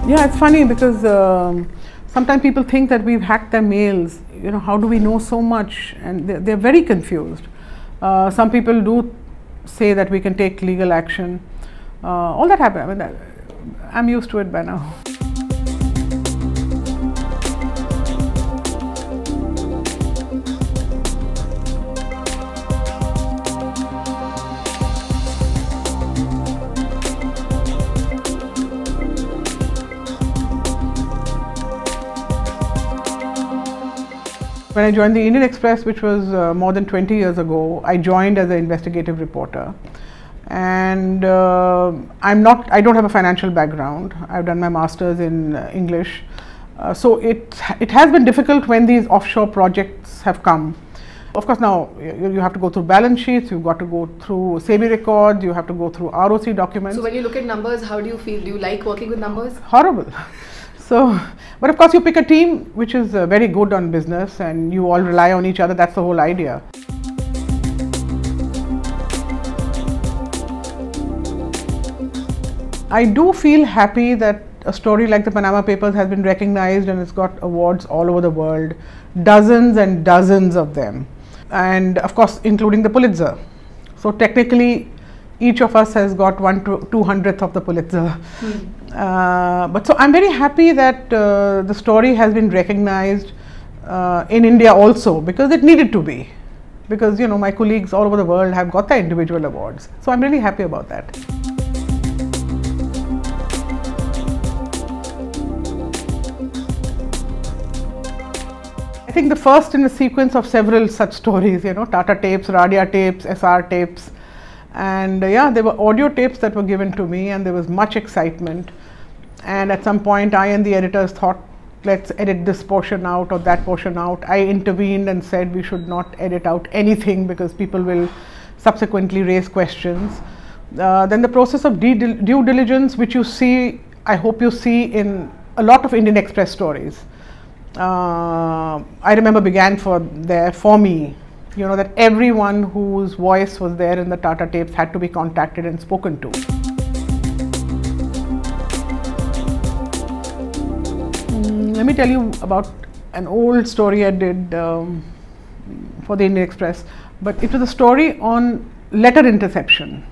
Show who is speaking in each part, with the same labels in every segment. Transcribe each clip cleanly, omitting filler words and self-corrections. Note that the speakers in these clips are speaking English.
Speaker 1: Yeah, it's funny because sometimes people think that we've hacked their mails. You know, how do we know so much? And they're very confused. Some people do say that we can take legal action. All that happens. I mean, I'm used to it by now. When I joined the Indian Express, which was more than 20 years ago, I joined as an investigative reporter. And I don't have a financial background. I've done my master's in English. So it has been difficult when these offshore projects have come. Of course, now you have to go through balance sheets, you've got to go through SEBI records, you have to go through ROC documents.
Speaker 2: So when you look at numbers, how do you feel? Do you like working with numbers?
Speaker 1: Horrible. So, but of course you pick a team which is very good on business and you all rely on each other. That's the whole idea. I do feel happy that a story like the Panama Papers has been recognized and it's got awards all over the world, dozens and dozens of them, and of course including the Pulitzer. So technically each of us has got 1/200th of the Pulitzer. But so I'm very happy that the story has been recognized in India also, because it needed to be, because my colleagues all over the world have got their individual awards. So I'm really happy about that. I think the first in a sequence of several such stories, Tata tapes, Radia tapes, SR tapes. And yeah, there were audio tapes that were given to me and there was much excitement. And at some point I and the editors thought, let's edit this portion out or that portion out. I intervened and said we should not edit out anything because people will subsequently raise questions. Then the process of due diligence, which you see, I hope you see in a lot of Indian Express stories. I remember began for me. That everyone whose voice was there in the Tata tapes had to be contacted and spoken to. Let me tell you about an old story I did for the Indian Express, but it was a story on letter interception.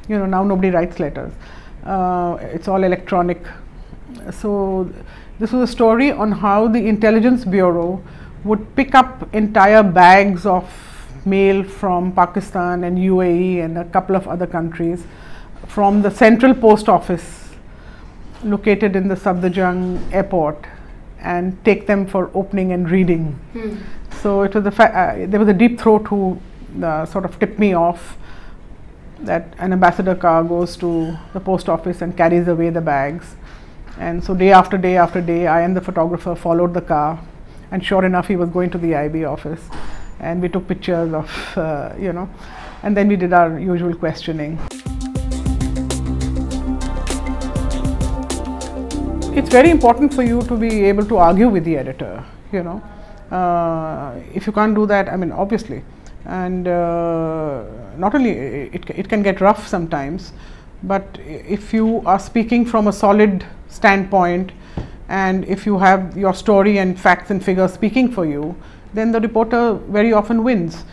Speaker 1: Now nobody writes letters. It's all electronic. So this was a story on how the Intelligence Bureau would pick up entire bags of mail from Pakistan and UAE and a couple of other countries from the central post office located in the Safdarjung airport and take them for opening and reading. So it was there was a deep throat who sort of tipped me off that an ambassador car goes to the post office and carries away the bags. And so day after day after day, I and the photographer followed the car, and sure enough he was going to the IB office. And we took pictures of, and then we did our usual questioning. It's very important for you to be able to argue with the editor, If you can't do that, I mean, obviously. And not only, it can get rough sometimes, but if you are speaking from a solid standpoint, and if you have your story and facts and figures speaking for you, then the reporter very often wins.